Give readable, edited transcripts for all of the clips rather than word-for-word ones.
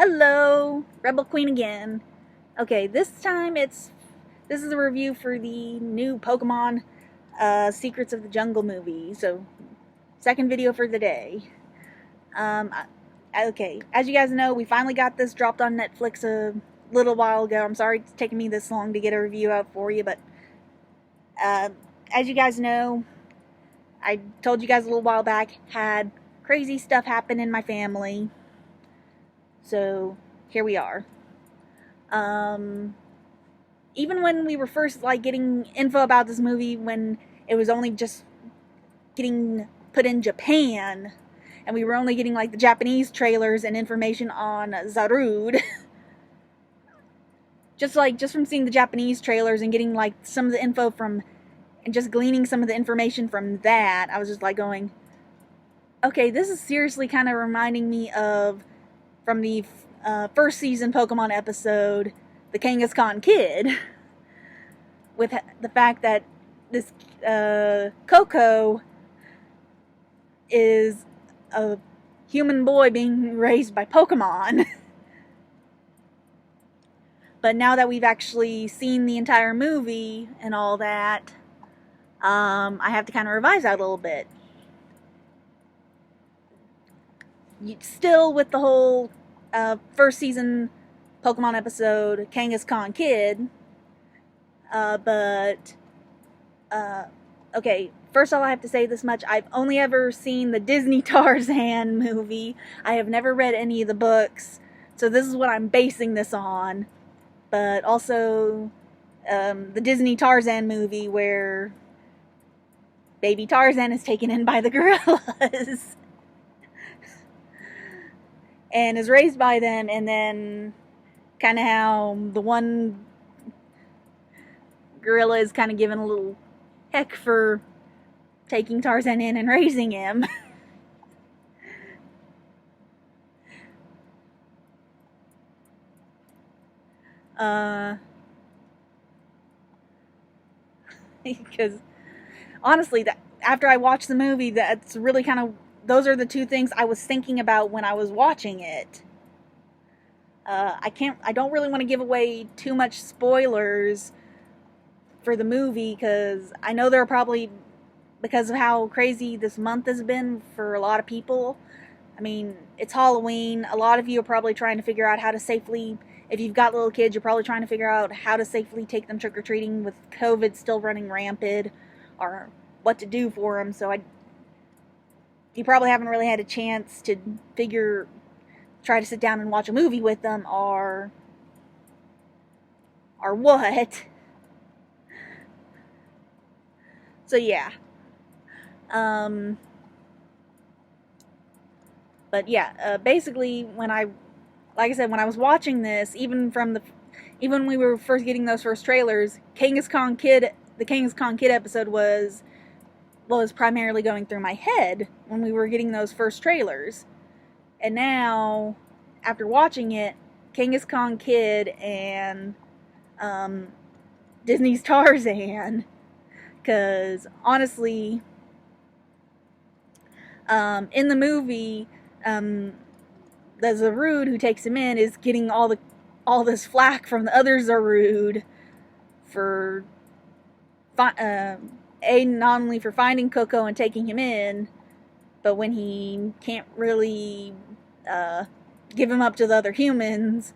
Hello, RebelQueen again. Okay, this time this is a review for the new Pokemon Secrets of the Jungle movie. So, second video for the day. Okay, as you guys know, we finally got this dropped on Netflix a little while ago. I'm sorry it's taken me this long to get a review out for you, but as you guys know, I told you guys a little while back, had crazy stuff happen in my family. So, here we are. Even when we were first, getting info about this movie, when it was only just getting put in Japan, and we were only getting, the Japanese trailers and information on Zarude, just from seeing the Japanese trailers and getting, some of the info from, and just gleaning some of the information from that, I was just, going, okay, this is seriously kind of reminding me of, from the first season Pokemon episode, the Kangaskhan Kid, with the fact that this Coco is a human boy being raised by Pokemon. But now that we've actually seen the entire movie and all that, I have to kind of revise that a little bit. Still with the whole first season Pokemon episode, Kangaskhan Kid, okay, first of all I have to say this much, I've only ever seen the Disney Tarzan movie. I have never read any of the books, so this is what I'm basing this on, but also the Disney Tarzan movie where baby Tarzan is taken in by the gorillas. And is raised by them, and then kind of how the one gorilla is kind of given a little heck for taking Tarzan in and raising him. Because honestly, after I watched the movie, that's really kind of, those are the two things I was thinking about when I was watching it. I don't really want to give away too much spoilers for the movie, because I know there are probably, because of how crazy this month has been for a lot of people. I mean, it's Halloween. A lot of you are probably trying to figure out how to safely, if you've got little kids, you're probably trying to figure out how to safely take them trick-or-treating with COVID still running rampant, or what to do for them. So you probably haven't really had a chance to try to sit down and watch a movie with them, or what. So yeah. But yeah, basically when I was watching this, even when we were first getting those first trailers, the Kangaskhan Kid episode was primarily going through my head when we were getting those first trailers. And now, after watching it, Kangaskhan Kid and Disney's Tarzan, because honestly, in the movie, the Zarude who takes him in is getting all this flack from the other Zarude for not only for finding Coco and taking him in, but when he can't really give him up to the other humans,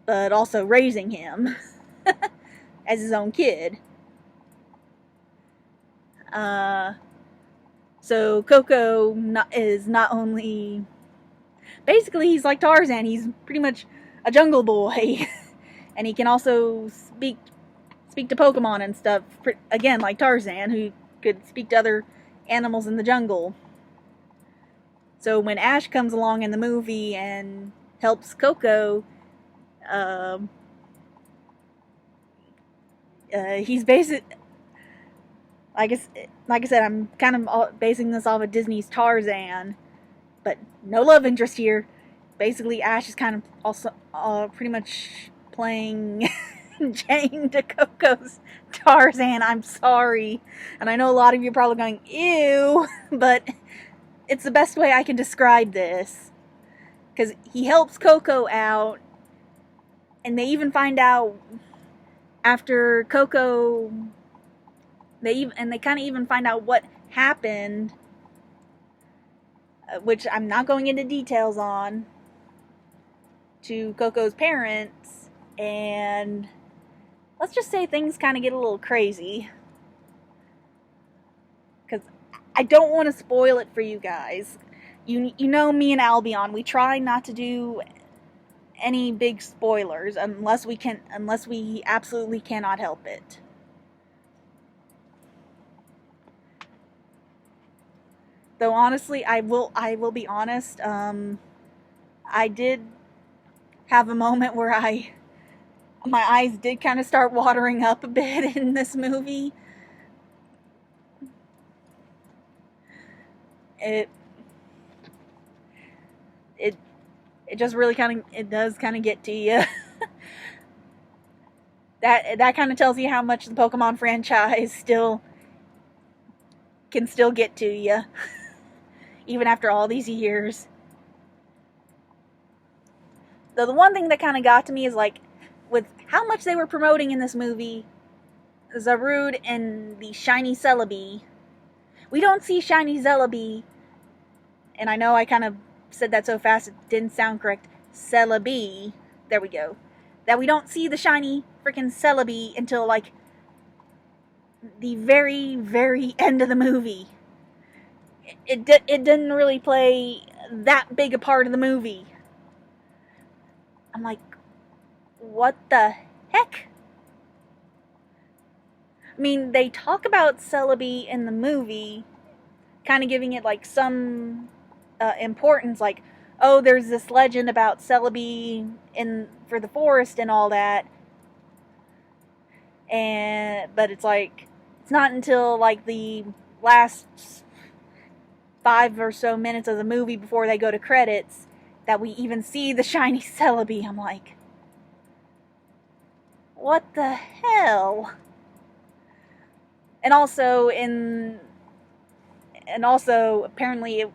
but also raising him as his own kid. So Coco is not only, basically he's like Tarzan, he's pretty much a jungle boy, and he can also speak to Pokemon and stuff, again, like Tarzan, who could speak to other animals in the jungle. So when Ash comes along in the movie and helps Coco, he's basically, like I said, I'm kind of basing this off of Disney's Tarzan, but no love interest here. Basically, Ash is kind of also pretty much playing Jane to Coco's Tarzan. I'm sorry, and I know a lot of you are probably going, ew, but it's the best way I can describe this. because he helps Coco out, and they even find out after Coco, they kind of even find out what happened, which I'm not going into details on, to Coco's parents, and let's just say things kind of get a little crazy. Because I don't want to spoil it for you guys. You know me and Albion, we try not to do any big spoilers unless we absolutely cannot help it. Though honestly, I will be honest, I did have a moment where my eyes did kind of start watering up a bit in this movie. It just really does kind of get to you. that kind of tells you how much the Pokemon franchise can still get to you, even after all these years. Though the one thing that kind of got to me is, like, with how much they were promoting in this movie, Zarude and the shiny Celebi. We don't see shiny Celebi, and I know I kind of said that so fast it didn't sound correct. Celebi. There we go. That we don't see the shiny freaking Celebi until, like, the very, very end of the movie. It didn't really play that big a part of the movie. I'm like, what the heck? I mean, they talk about Celebi in the movie, kind of giving it, like, some importance, like, oh, there's this legend about Celebi for the forest and all that. But it's like, it's not until, like, the last 5 or so minutes of the movie before they go to credits that we even see the shiny Celebi. I'm like, what the hell? And also apparently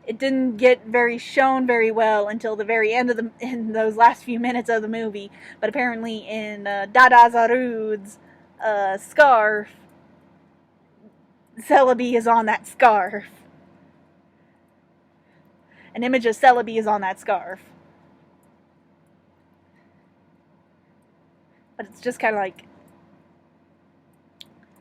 it didn't get shown very well until the very end of in those last few minutes of the movie. But apparently in Dada Zarude's scarf, Celebi is on that scarf. An image of Celebi is on that scarf. But it's just kind of like,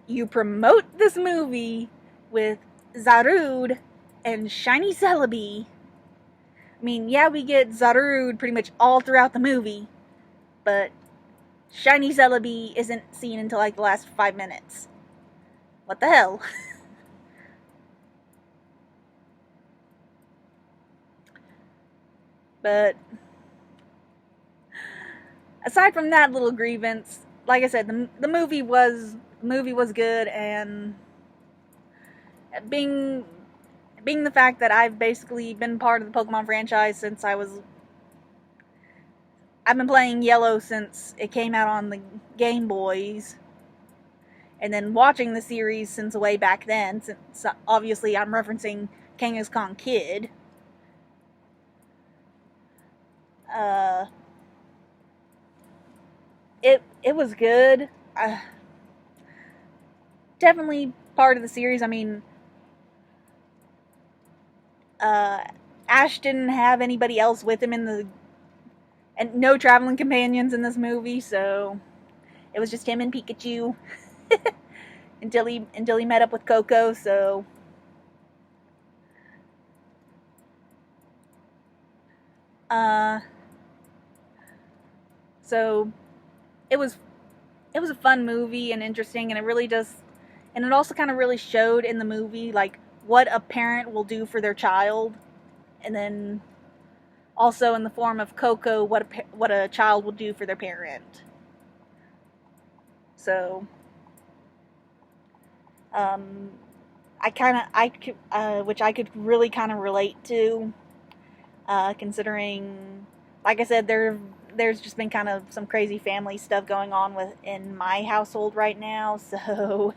you promote this movie with Zarude and shiny Celebi. I mean, yeah, we get Zarude pretty much all throughout the movie, but shiny Celebi isn't seen until, like, the last 5 minutes. What the hell? But aside from that little grievance, like I said, the movie was good, and being the fact that I've basically been part of the Pokemon franchise since I've been playing Yellow since it came out on the Game Boys, and then watching the series since way back then, since obviously I'm referencing Kangaskhan Kid. It was good. Definitely part of the series. I mean, Ash didn't have anybody else with him and no traveling companions in this movie, so it was just him and Pikachu until he met up with Coco. So it was a fun movie and interesting, and it also kind of really showed in the movie, like, what a parent will do for their child, and then also in the form of Coco, what a child will do for their parent. So, which I could really kind of relate to, considering, like I said, there's just been kind of some crazy family stuff going on in my household right now, so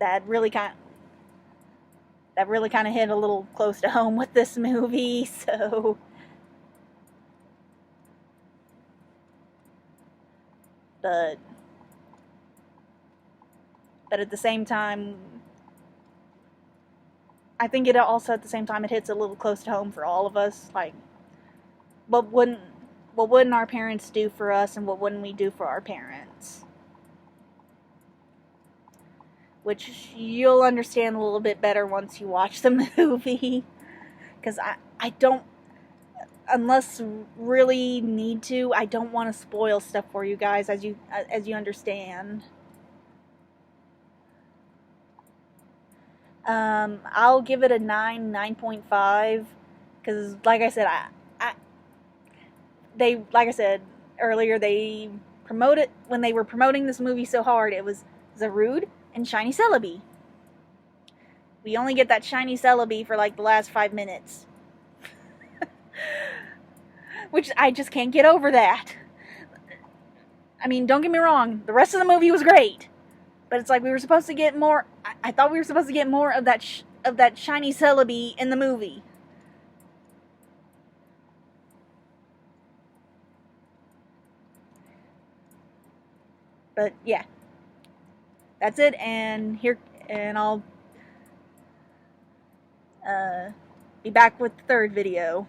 that really that really kind of hit a little close to home with this movie, so... But at the same time, I think it also, at the same time, it hits a little close to home for all of us. Like, what wouldn't our parents do for us, and what wouldn't we do for our parents? Which you'll understand a little bit better once you watch the movie. Because I don't, unless really need to, I don't want to spoil stuff for you guys, as you understand. I'll give it a 9.5, because like I said, like I said earlier, they promoted, when they were promoting this movie so hard, it was Zarood and Shiny Celebi. We only get that Shiny Celebi for like the last 5 minutes. Which I just can't get over that. I mean, don't get me wrong, the rest of the movie was great. But it's like we were supposed to get more. I thought we were supposed to get more of that Shiny Celebi in the movie. But yeah, that's it. And I'll be back with the third video.